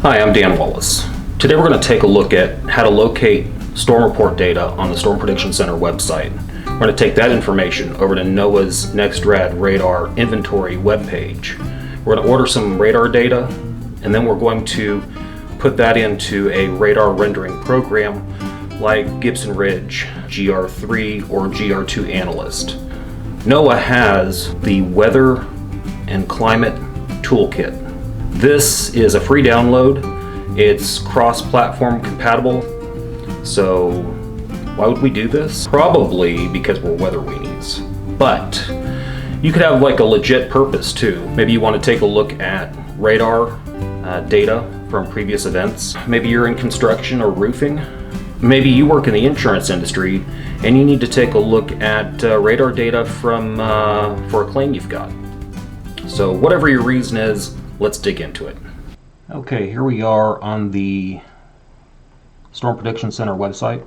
Hi, I'm Dan Wallace. Today we're going to take a look at how to locate storm report data on the Storm Prediction Center website. We're going to take that information over to NOAA's NEXRAD Radar Inventory webpage. We're going to order some radar data, and then we're going to put that into a radar rendering program like Gibson Ridge, GR3, or GR2 Analyst. NOAA has the Weather and Climate Toolkit. This is a free download. It's cross-platform compatible. So why would we do this? Probably because we're weather weenies. But you could have like a legit purpose too. Maybe you want to take a look at radar data from previous events. Maybe you're in construction or roofing. Maybe you work in the insurance industry and you need to take a look at radar data from for a claim you've got. So whatever your reason is, let's dig into it. Okay, here we are on the Storm Prediction Center website.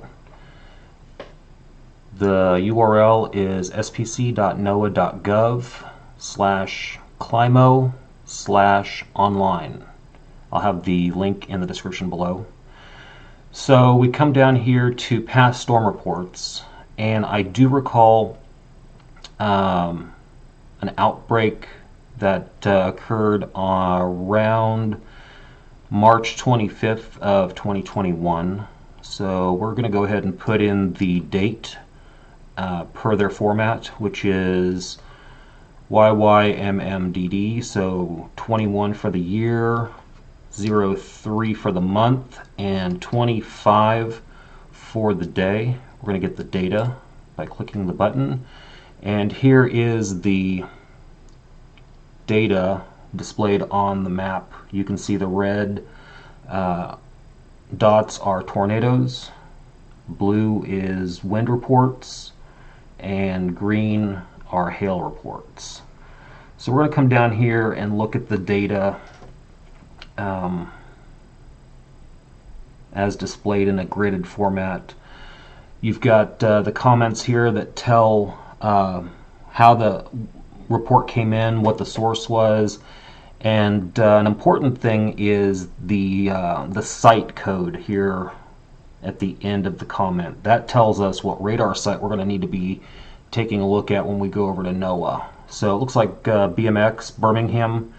The URL is spc.noaa.gov/climo/online. I'll have the link in the description below. So we come down here to past storm reports, and I do recall an outbreak that occurred around March 25th of 2021. So we're going to go ahead and put in the date per their format, which is YYMMDD, so 21 for the year, 03 for the month, and 25 for the day. We're going to get the data by clicking the button, and here is the data displayed on the map. You can see the red dots are tornadoes, blue is wind reports, and green are hail reports. So we're going to come down here and look at the data as displayed in a gridded format. You've got the comments here that tell how the report came in, what the source was, and an important thing is the site code here at the end of the comment. That tells us what radar site we're going to need to be taking a look at when we go over to NOAA. So it looks like BMX Birmingham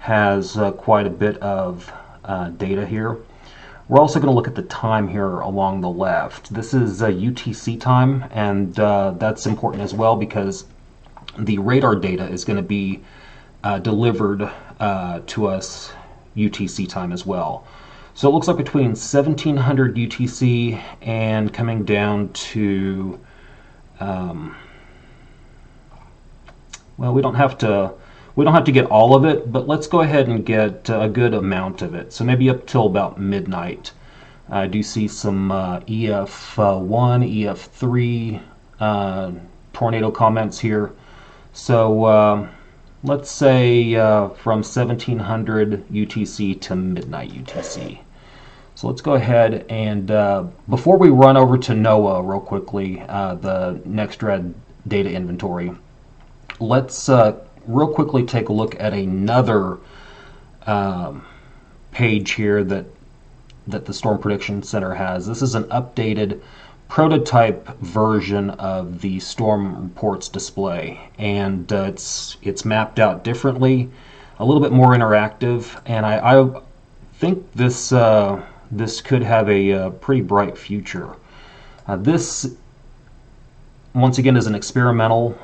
has quite a bit of data here. We're also going to look at the time here along the left. This is UTC time, and that's important as well because the radar data is going to be delivered to us UTC time as well. So it looks like between 1700 UTC and coming down to well, we don't have to get all of it, but let's go ahead and get a good amount of it. So maybe up till about midnight. I do see some EF1, EF3 tornado comments here. So let's say from 1700 UTC to midnight UTC. So let's go ahead and before we run over to NOAA real quickly, the NEXRAD data inventory, let's real quickly take a look at another page here that the Storm Prediction Center has. This is an updated prototype version of the Storm Reports display, and it's mapped out differently, a little bit more interactive, and I think this could have a pretty bright future. This once again is an experimental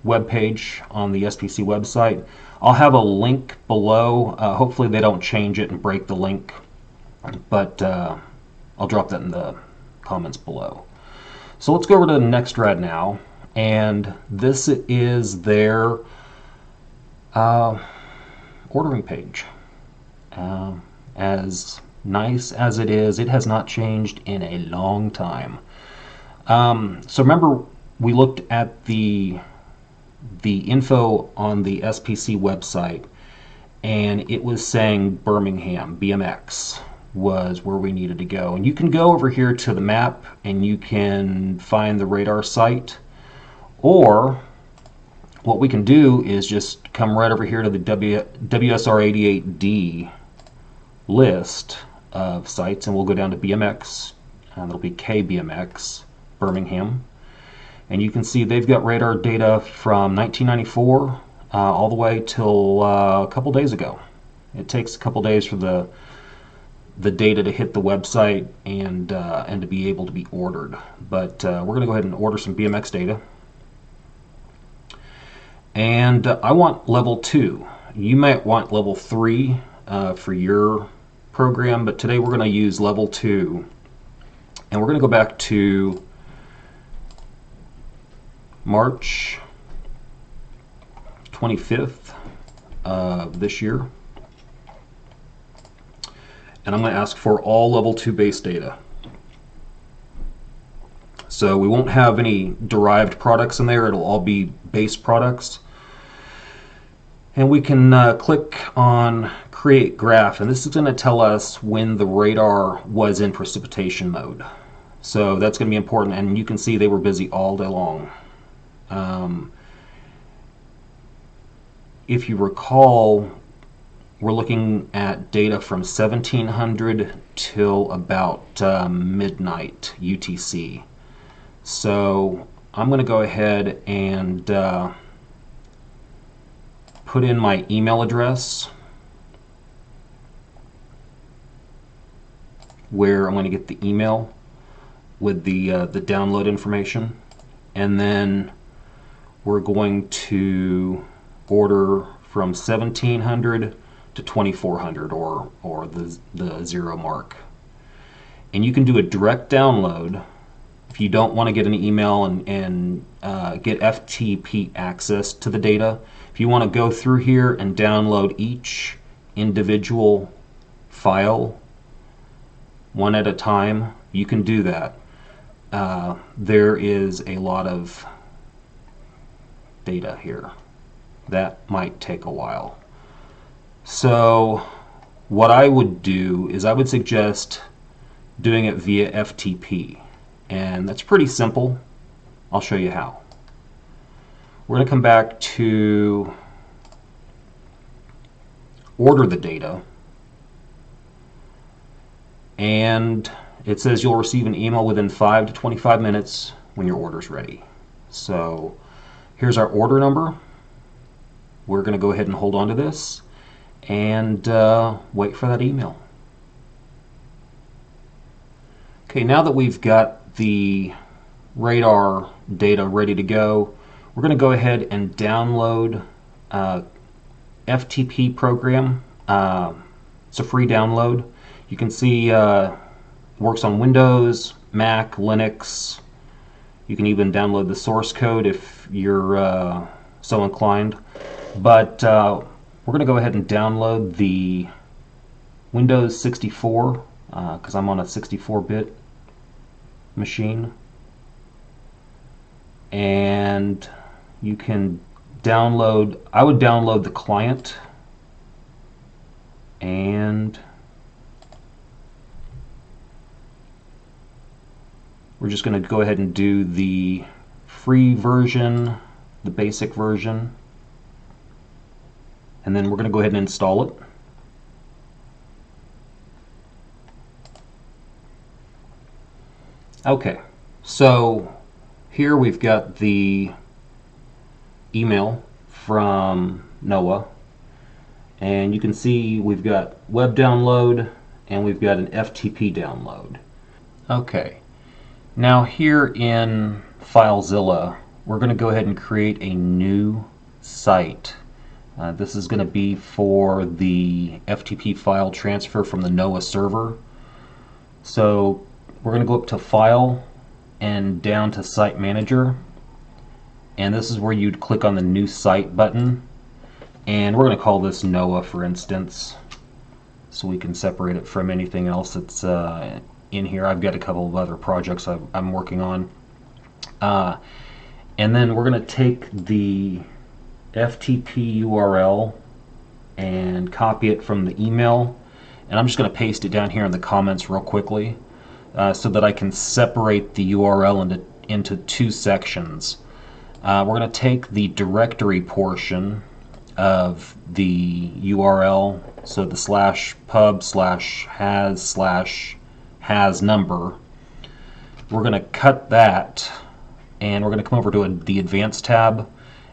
web page on the SPC website. I'll have a link below. Hopefully they don't change it and break the link, but I'll drop that in the comments below. So let's go over to the NEXRAD now, and this is their ordering page. As nice as it is, it has not changed in a long time. So remember, we looked at the info on the SPC website, and it was saying Birmingham, BMX, was where we needed to go. And you can go over here to the map and you can find the radar site, or what we can do is just come right over here to the WSR88D list of sites, and we'll go down to BMX, and it'll be KBMX, Birmingham. And you can see they've got radar data from 1994 all the way till a couple days ago. It takes a couple days for the data to hit the website and to be able to be ordered. But we're going to go ahead and order some BMX data. And I want level 2. You might want level 3 for your program, but today we're going to use level 2. And we're going to go back to March 25th of this year. And I'm going to ask for all level 2 base data. So we won't have any derived products in there. It'll all be base products. And we can click on Create Graph, and this is going to tell us when the radar was in precipitation mode. So that's going to be important, and you can see they were busy all day long. If you recall, we're looking at data from 1700 till about midnight UTC. So I'm going to go ahead and put in my email address where I'm going to get the email with the download information, and then we're going to order from 1700 to 2400 or the 0 mark. And you can do a direct download if you don't want to get an email and get FTP access to the data. If you want to go through here and download each individual file one at a time, you can do that. There is a lot of data here. That might take a while. So what I would do is I would suggest doing it via FTP, and that's pretty simple. I'll show you how. We're going to come back to order the data, and it says you'll receive an email within 5 to 25 minutes when your order's ready. So here's our order number. We're going to go ahead and hold on to this and wait for that email. Okay, now that we've got the radar data ready to go, we're going to go ahead and download FTP program. It's a free download. You can see works on Windows, Mac, Linux. You can even download the source code if you're so inclined. But we're going to go ahead and download the Windows 64 because I'm on a 64-bit machine. And you can download, I would download the client, and we're just going to go ahead and do the free version, the basic version, and then we're going to go ahead and install it. Okay, so here we've got the email from NOAA, and you can see we've got web download and we've got an FTP download. Okay, now here in Filezilla, we're going to go ahead and create a new site. This is going to be for the FTP file transfer from the NOAA server. So we're going to go up to File and down to Site Manager, and this is where you'd click on the New Site button, and we're going to call this NOAA, for instance, so we can separate it from anything else that's in here. I've got a couple of other projects I'm working on, and then we're going to take the FTP URL and copy it from the email, and I'm just going to paste it down here in the comments real quickly so that I can separate the URL into two sections. We're going to take the directory portion of the URL, so the /pub/has/has number. We're going to cut that, and we're going to come over to the Advanced tab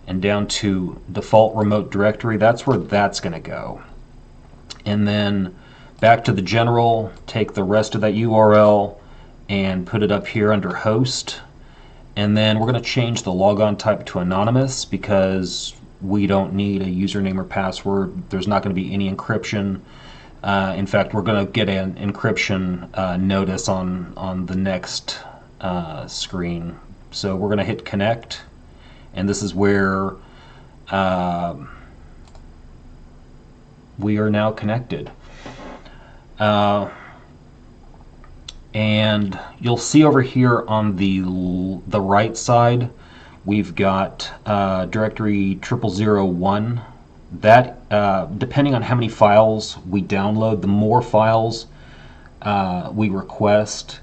and down to Default Remote Directory. That's where that's going to go. And then back to the General, take the rest of that URL and put it up here under Host. And then we're going to change the logon type to anonymous because we don't need a username or password. There's not going to be any encryption. In fact, we're going to get an encryption notice on the next screen. So we're going to hit connect, and this is where we are now connected. And you'll see over here on the right side, we've got directory 0001. That, depending on how many files we download, the more files we request,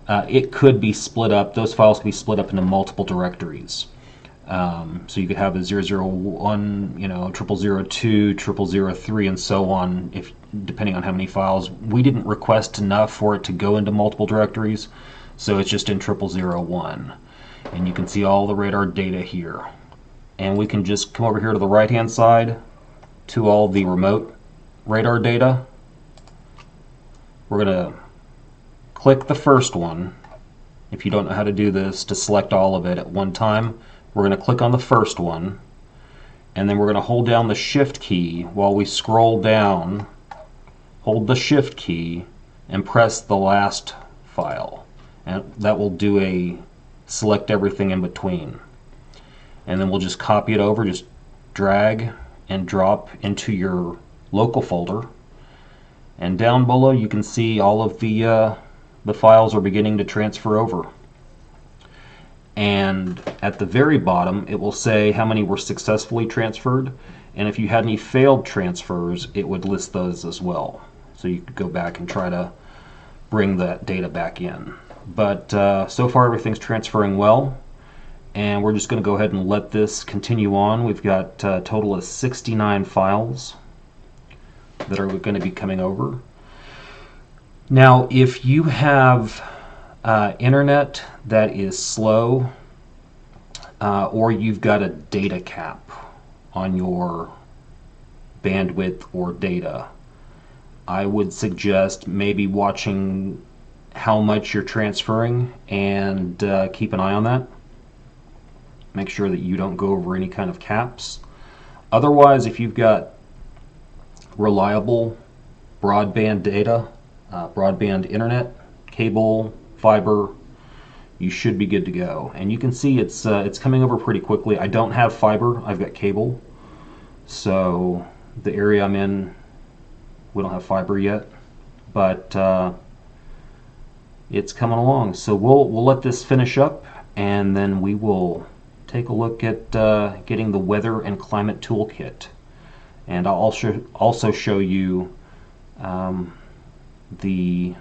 it could be split up. Those files can be split up into multiple directories. So you could have a 001, 0002, 0003, and so on, depending on how many files. We didn't request enough for it to go into multiple directories, so it's just in 0001. And you can see all the radar data here. And we can just come over here to the right-hand side to all the remote radar data. We're going to click the first one. If you don't know how to do this, to select all of it at one time, we're going to click on the first one, and then we're going to hold down the Shift key while we scroll down. Hold the Shift key and press the last file, and that will do a select everything in between. And then we'll just copy it over, just drag and drop into your local folder. And down below you can see all of the files are beginning to transfer over. And at the very bottom it will say how many were successfully transferred, and if you had any failed transfers it would list those as well. So you could go back and try to bring that data back in. But so far everything's transferring well, and we're just going to go ahead and let this continue on. We've got a total of 69 files that are going to be coming over. Now if you have internet that is slow, or you've got a data cap on your bandwidth or data, I would suggest maybe watching how much you're transferring and keep an eye on that. Make sure that you don't go over any kind of caps. Otherwise, if you've got reliable broadband data, broadband internet, cable, fiber, you should be good to go. And you can see it's coming over pretty quickly. I don't have fiber, I've got cable. So the area I'm in, we don't have fiber yet, but it's coming along. So we'll let this finish up, and then we will take a look at getting the weather and climate toolkit. And I'll also show you the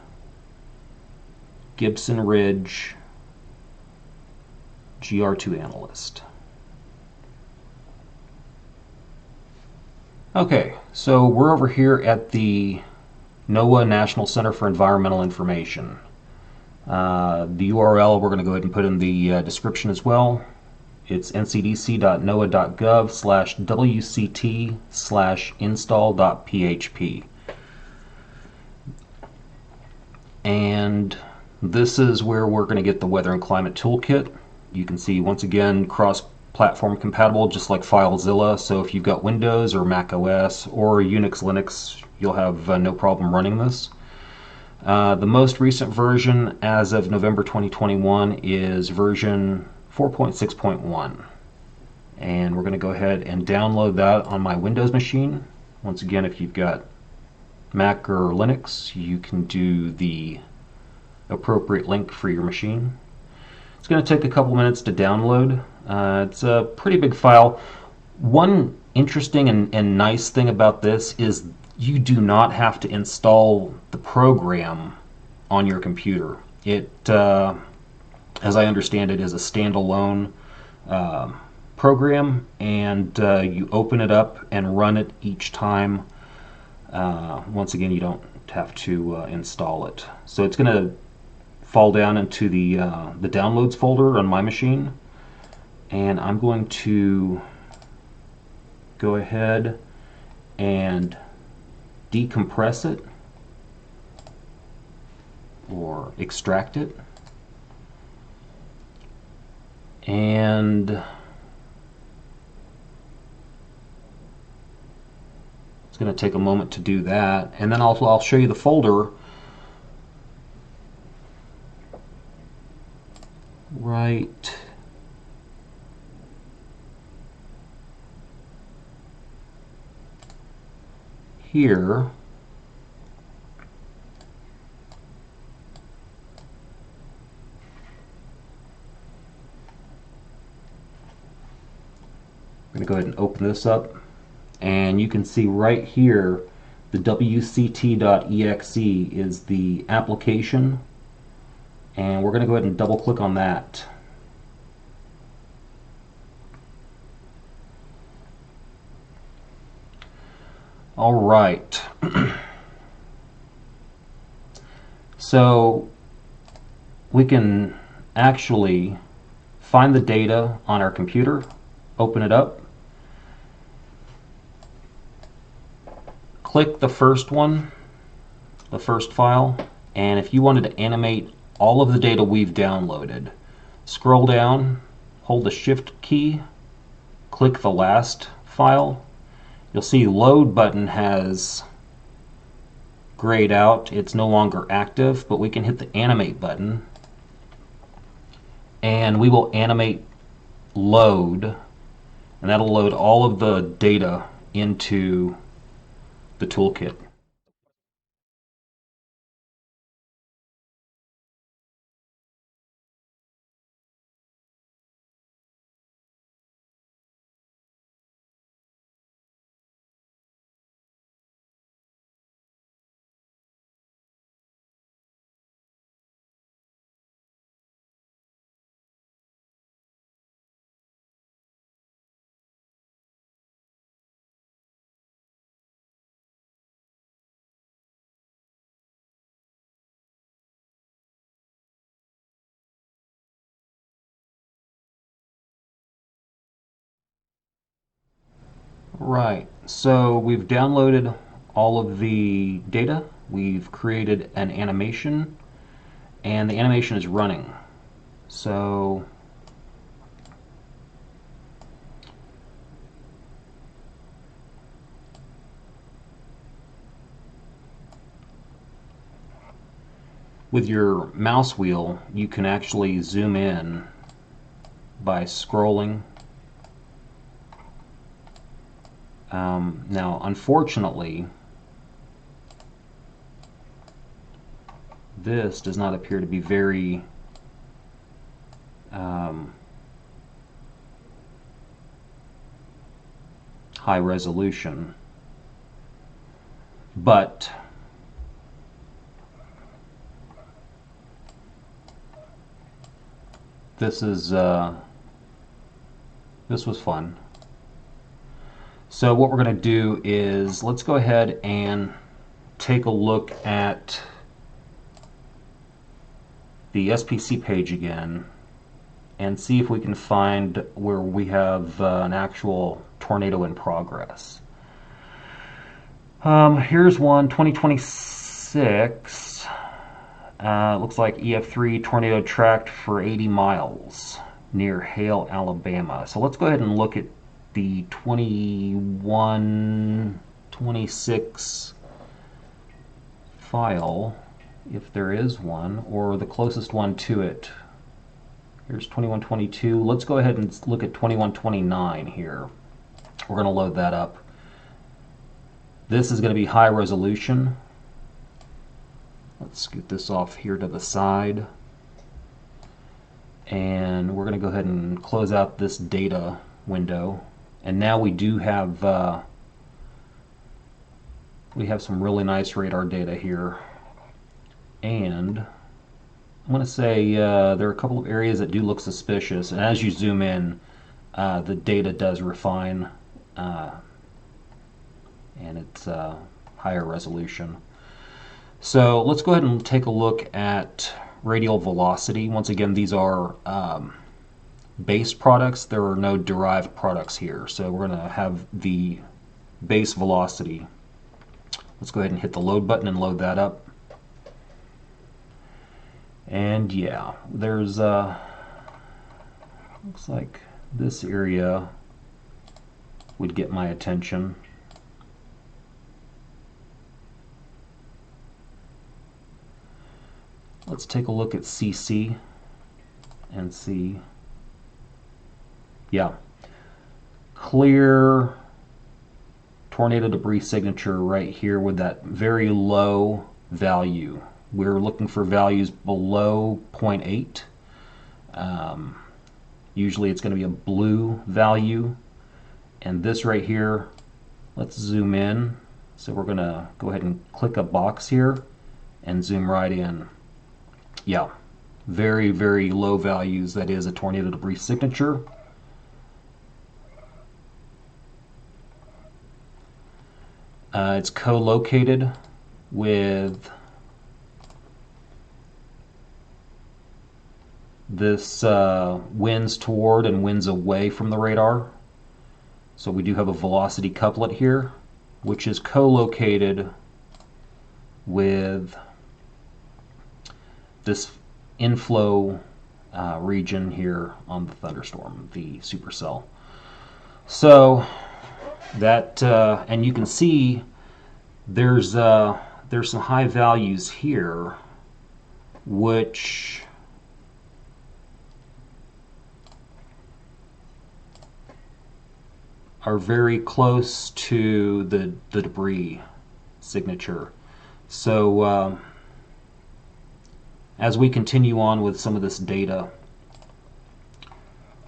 Gibson Ridge GR2 analyst. Okay, so we're over here at the NOAA National Center for Environmental Information. The URL we're going to go ahead and put in the description as well. It's ncdc.noaa.gov/wct/install.php. And this is where we're going to get the weather and climate toolkit. You can see once again cross-platform compatible, just like Filezilla. So if you've got Windows or Mac OS or Unix Linux, you'll have no problem running this. The most recent version as of November 2021 is version 4.6.1, and we're going to go ahead and download that on my Windows machine. Once again, if you've got Mac or Linux, you can do the appropriate link for your machine. It's going to take a couple minutes to download. It's a pretty big file. One interesting and nice thing about this is you do not have to install the program on your computer. It, as I understand it, is a standalone program, and you open it up and run it each time. Once again, you don't have to install it. So it's going to fall down into the downloads folder on my machine, and I'm going to go ahead and decompress it or extract it, and it's going to take a moment to do that, and then I'll show you the folder right here. I'm going to go ahead and open this up, and you can see right here the wct.exe is the application, and we're going to go ahead and double click on that. All right. So we can actually find the data on our computer, open it up, click the first one, the first file, and if you wanted to animate all of the data we've downloaded, scroll down, hold the Shift key, click the last file. You'll see the load button has grayed out. It's no longer active, but we can hit the animate button and we will animate load, and that'll load all of the data into the toolkit. Right, so we've downloaded all of the data, we've created an animation, and the animation is running. So with your mouse wheel, you can actually zoom in by scrolling. Now, unfortunately, this does not appear to be very high resolution, but this was fun. So what we're going to do is let's go ahead and take a look at the SPC page again and see if we can find where we have an actual tornado in progress. Here's one, 2026. Looks like EF3 tornado tracked for 80 miles near Hale, Alabama. So let's go ahead and look at the 2126 file, if there is one, or the closest one to it. Here's 2122. Let's go ahead and look at 2129 here. We're going to load that up. This is going to be high resolution. Let's scoot this off here to the side. And we're going to go ahead and close out this data window. And now we do have some really nice radar data here. And I'm going to say there are a couple of areas that do look suspicious. And as you zoom in, the data does refine, and it's higher resolution. So let's go ahead and take a look at radial velocity. Once again, these are base products. There are no derived products here. So we're going to have the base velocity. Let's go ahead and hit the load button and load that up. And yeah, there's looks like this area would get my attention. Let's take a look at CC and see. Yeah, clear tornado debris signature right here with that very low value. We're looking for values below 0.8. Usually it's going to be a blue value. And this right here, let's zoom in. So we're going to go ahead and click a box here and zoom right in. Yeah, very, very low values. That is a tornado debris signature. It's co-located with this winds toward and winds away from the radar. So we do have a velocity couplet here, which is co-located with this inflow region here on the thunderstorm, the supercell. So that, and you can see there's some high values here, which are very close to the debris signature. So as we continue on with some of this data,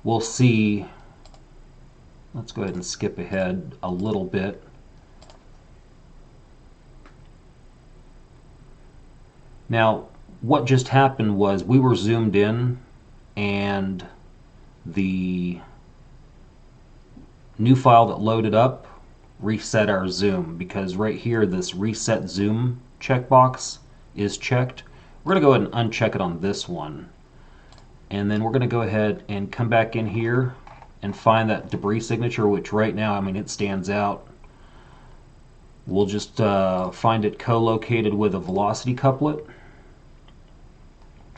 we'll see. Let's go ahead and skip ahead a little bit. Now, what just happened was we were zoomed in and the new file that loaded up reset our zoom, because right here this reset zoom checkbox is checked. We're going to go ahead and uncheck it on this one. And then we're going to go ahead and come back in here and find that debris signature, which right now, I mean, it stands out. We'll just find it co-located with a velocity couplet.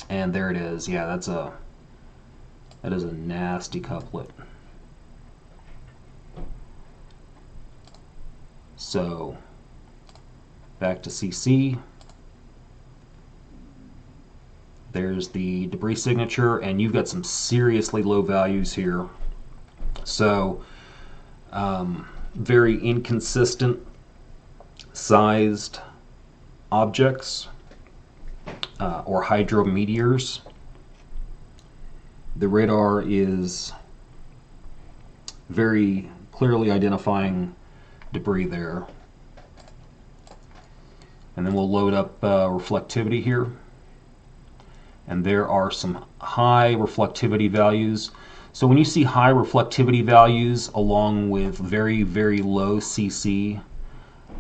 And there it is. Yeah, that is a nasty couplet. So back to CC. There's the debris signature, and you've got some seriously low values here. So very inconsistent sized objects or hydrometeors. The radar is very clearly identifying debris there. And then we'll load up reflectivity here. And there are some high reflectivity values. So when you see high reflectivity values along with very, very low CC,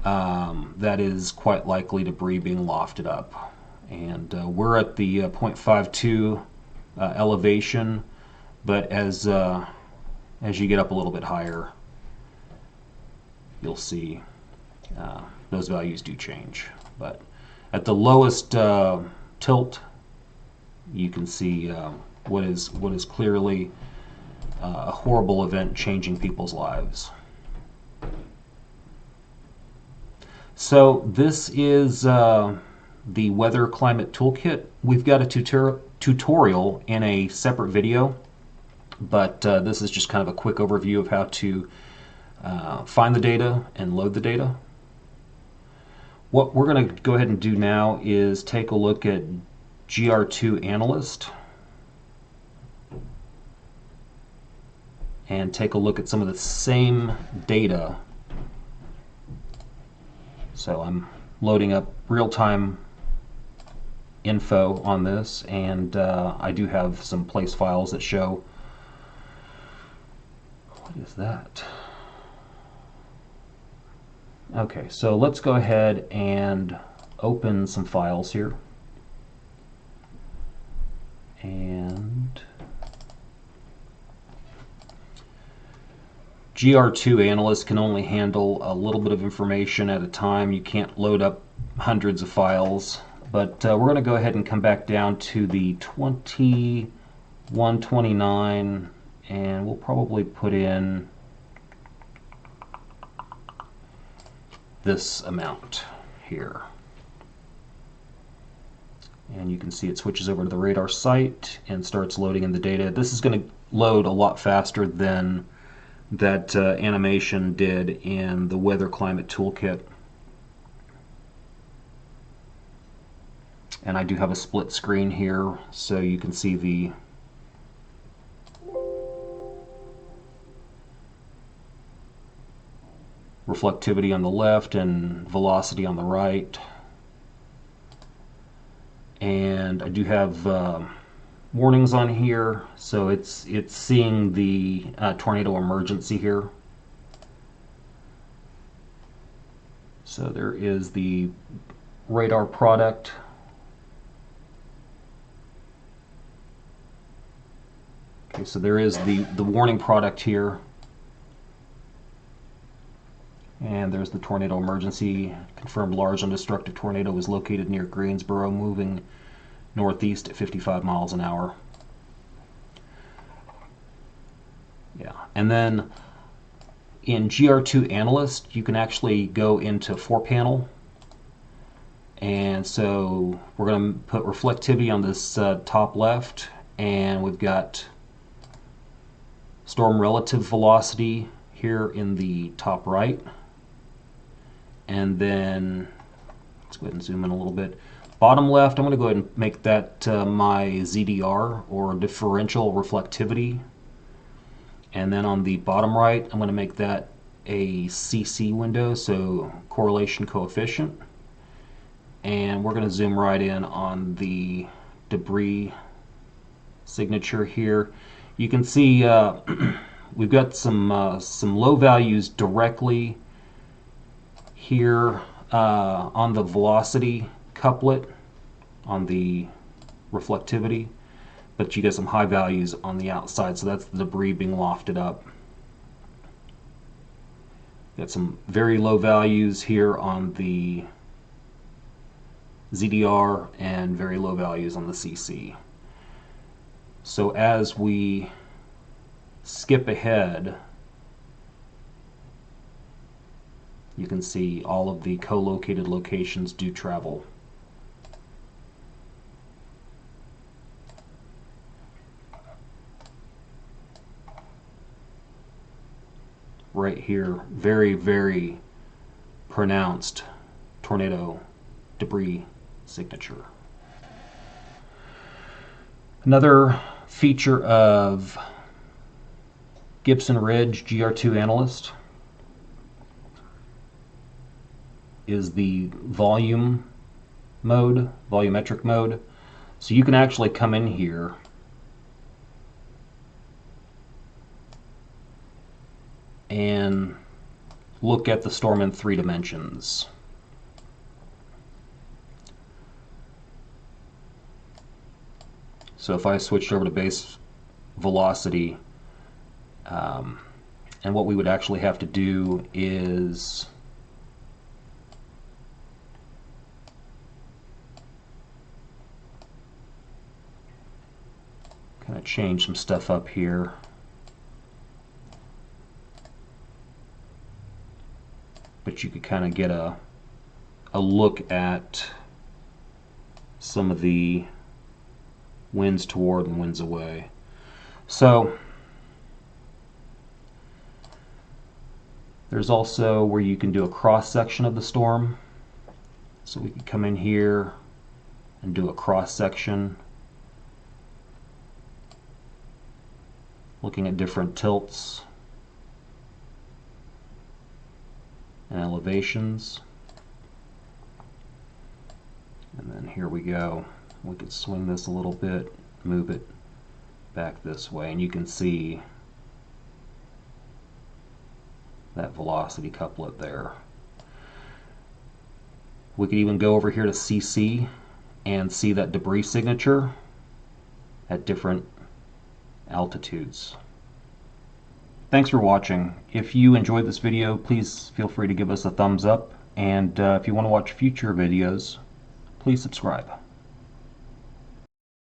that is quite likely debris being lofted up. And we're at the 0.52 elevation, but as you get up a little bit higher, you'll see those values do change. But at the lowest tilt, you can see what is clearly a horrible event changing people's lives. So this is the Weather Climate Toolkit. We've got a tutorial in a separate video, but this is just kind of a quick overview of how to find the data and load the data. What we're going to go ahead and do now is take a look at GR2 Analyst and take a look at some of the same data. So I'm loading up real-time info on this, and I do have some place files that show is that? Okay, so let's go ahead and open some files here. And GR2 analysts can only handle a little bit of information at a time. You can't load up hundreds of files. But we're going to go ahead and come back down to the 2129, and we'll probably put in this amount here. And you can see it switches over to the radar site and starts loading in the data. This is going to load a lot faster than that animation did in the Weather Climate Toolkit. And I do have a split screen here, so you can see the reflectivity on the left and velocity on the right. And I do have warnings on here, so it's seeing the tornado emergency here. So there is the radar product. Okay, so there is the warning product here. And there's the tornado emergency. Confirmed large undestructive tornado is located near Greensboro, moving northeast at 55 miles an hour. Yeah, and then in GR2 Analyst, you can actually go into 4-panel. And so we're going to put reflectivity on this top left, and we've got storm relative velocity here in the top right. And then, let's go ahead and zoom in a little bit. Bottom left, I'm going to go ahead and make that my ZDR, or differential reflectivity. And then on the bottom right, I'm going to make that a CC window, so correlation coefficient. And we're going to zoom right in on the debris signature here. You can see we've got some low values directly here on the velocity couplet on the reflectivity, but you get some high values on the outside, so that's the debris being lofted up. Got some very low values here on the ZDR and very low values on the CC. So as we skip ahead, you can see all of the co-located locations do travel. Right here, very, very pronounced tornado debris signature. Another feature of Gibson Ridge GR2 Analyst is the volume mode, volumetric mode. So you can actually come in here and look at the storm in 3 dimensions. So if I switched over to base velocity, and what we would actually have to do is kind of change some stuff up here. But you could kind of get a look at some of the winds toward and winds away. So there's also where you can do a cross section of the storm. So we can come in here and do a cross section, looking at different tilts and elevations. And then here we go. We could swing this a little bit, move it back this way, and you can see that velocity couplet there. We could even go over here to CC and see that debris signature at different altitudes. Thanks for watching. If you enjoyed this video, please feel free to give us a thumbs up, and if you want to watch future videos, please subscribe.